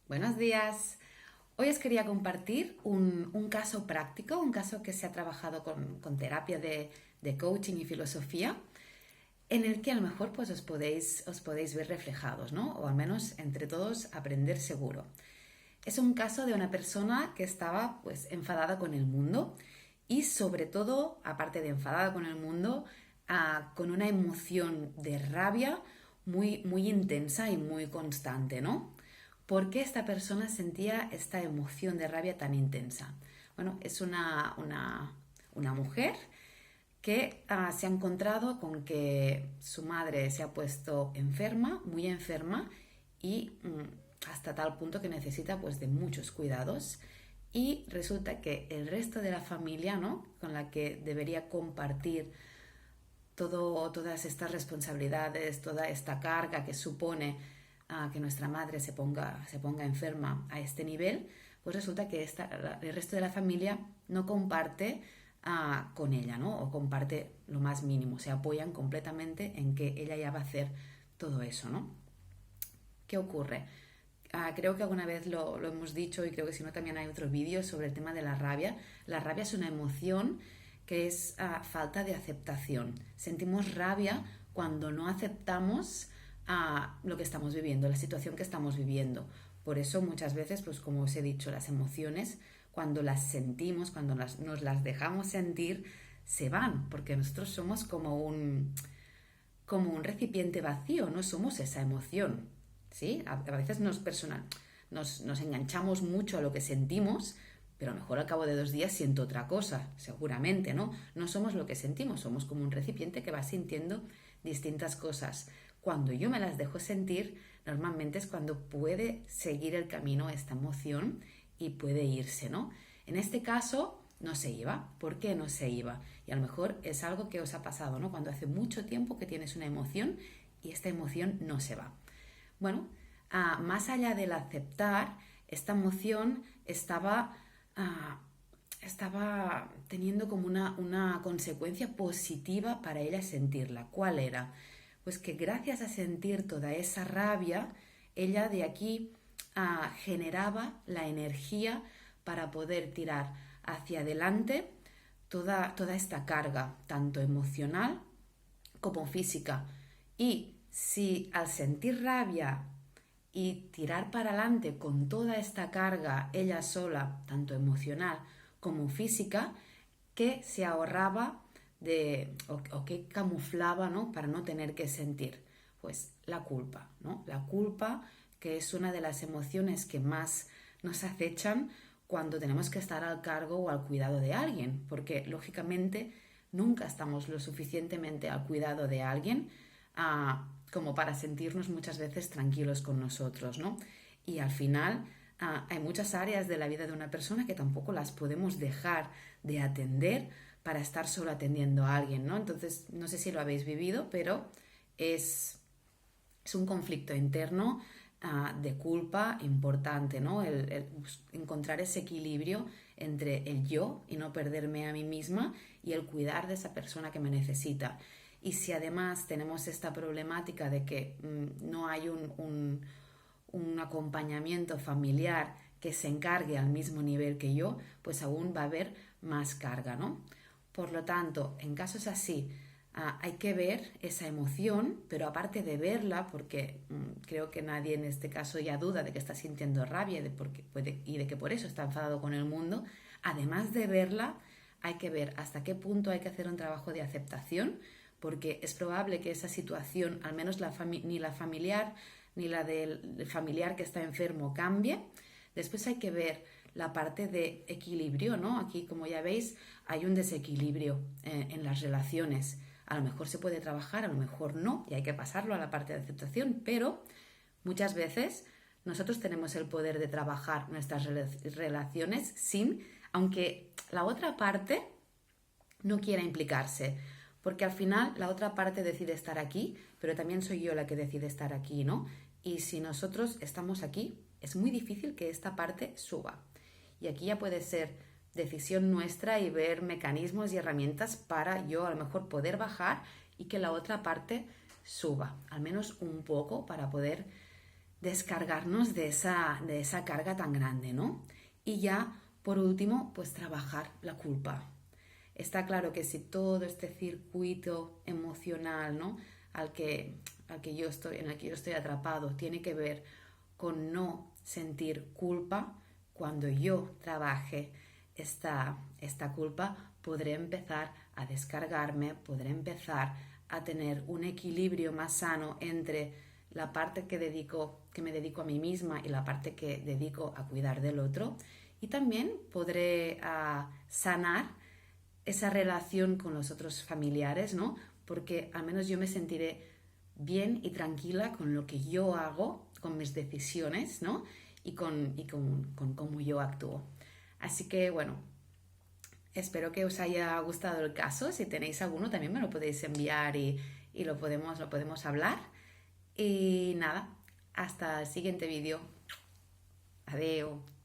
Buenos días. Hoy os quería compartir un caso práctico, un caso que se ha trabajado con terapia de coaching y filosofía, en el que a lo mejor pues os podéis ver reflejados, ¿no? O al menos entre todos aprender seguro. Es un caso de una persona que estaba pues enfadada con el mundo y sobre todo, aparte de enfadada con el mundo, con una emoción de rabia muy intensa y muy constante, ¿no? ¿Por qué esta persona sentía esta emoción de rabia tan intensa? Bueno, es una mujer que se ha encontrado con que su madre se ha puesto enferma, muy enferma, y hasta tal punto que necesita pues de muchos cuidados. Y resulta que el resto de la familia, ¿no?, con la que debería compartir todas estas responsabilidades, toda esta carga que supone que nuestra madre se ponga enferma a este nivel, pues resulta que el resto de la familia no comparte con ella, ¿no? O comparte lo más mínimo, se apoyan completamente en que ella ya va a hacer todo eso, ¿no? ¿Qué ocurre? Creo que alguna vez lo hemos dicho y creo que si no también hay otro vídeo sobre el tema de la rabia. La rabia es una emoción que es falta de aceptación. Sentimos rabia cuando no aceptamos lo que estamos viviendo, la situación que estamos viviendo. Por eso muchas veces, pues como os he dicho, las emociones, cuando las sentimos, cuando nos las dejamos sentir, se van, porque nosotros somos como un recipiente vacío, no somos esa emoción, ¿sí? A veces nos enganchamos mucho a lo que sentimos, pero a lo mejor al cabo de 2 días siento otra cosa, seguramente, ¿no? No somos lo que sentimos, somos como un recipiente que va sintiendo distintas cosas. Cuando yo me las dejo sentir, normalmente es cuando puede seguir el camino esta emoción y puede irse, ¿no? En este caso, no se iba. ¿Por qué no se iba? Y a lo mejor es algo que os ha pasado, ¿no? Cuando hace mucho tiempo que tienes una emoción y esta emoción no se va. Bueno, más allá del aceptar, esta emoción estaba teniendo como una consecuencia positiva para ella sentirla. ¿Cuál era? Pues que gracias a sentir toda esa rabia, ella de aquí generaba la energía para poder tirar hacia adelante toda esta carga, tanto emocional como física. Y si al sentir rabia y tirar para adelante con toda esta carga ella sola, tanto emocional como física, que se ahorraba o que camuflaba, ¿no?, para no tener que sentir, pues la culpa, ¿no? La culpa, que es una de las emociones que más nos acechan cuando tenemos que estar al cargo o al cuidado de alguien, porque lógicamente nunca estamos lo suficientemente al cuidado de alguien como para sentirnos muchas veces tranquilos con nosotros, ¿no? Y al final hay muchas áreas de la vida de una persona que tampoco las podemos dejar de atender para estar solo atendiendo a alguien, ¿no? Entonces, no sé si lo habéis vivido, pero es un conflicto interno de culpa importante, ¿no? El encontrar ese equilibrio entre el yo y no perderme a mí misma y el cuidar de esa persona que me necesita. Y si además tenemos esta problemática de que no hay un acompañamiento familiar que se encargue al mismo nivel que yo, pues aún va a haber más carga, ¿no? Por lo tanto, en casos así, hay que ver esa emoción, pero aparte de verla, porque creo que nadie en este caso ya duda de que está sintiendo rabia y de que por eso está enfadado con el mundo, además de verla, hay que ver hasta qué punto hay que hacer un trabajo de aceptación, porque es probable que esa situación, al menos ni la familiar ni la del familiar que está enfermo cambie. Después hay que ver la parte de equilibrio, ¿no? Aquí, como ya veis, hay un desequilibrio en las relaciones. A lo mejor se puede trabajar, a lo mejor no, y hay que pasarlo a la parte de aceptación, pero muchas veces nosotros tenemos el poder de trabajar nuestras relaciones aunque la otra parte no quiera implicarse, porque al final la otra parte decide estar aquí, pero también soy yo la que decide estar aquí, ¿no? Y si nosotros estamos aquí, es muy difícil que esta parte suba. Y aquí ya puede ser decisión nuestra y ver mecanismos y herramientas para yo a lo mejor poder bajar y que la otra parte suba, al menos un poco, para poder descargarnos de esa carga tan grande, ¿no? Y ya, por último, pues trabajar la culpa. Está claro que si todo este circuito emocional, ¿no? En el que yo estoy atrapado, tiene que ver con no sentir culpa, cuando yo trabaje esta culpa, podré empezar a descargarme, podré empezar a tener un equilibrio más sano entre la parte que me dedico a mí misma y la parte que dedico a cuidar del otro. Y también podré sanar esa relación con los otros familiares, ¿no? Porque al menos yo me sentiré bien y tranquila con lo que yo hago, con mis decisiones, ¿no? Y con cómo yo actúo. Así que, bueno, espero que os haya gustado el caso. Si tenéis alguno, también me lo podéis enviar y lo podemos hablar. Y nada, hasta el siguiente vídeo. Adiós.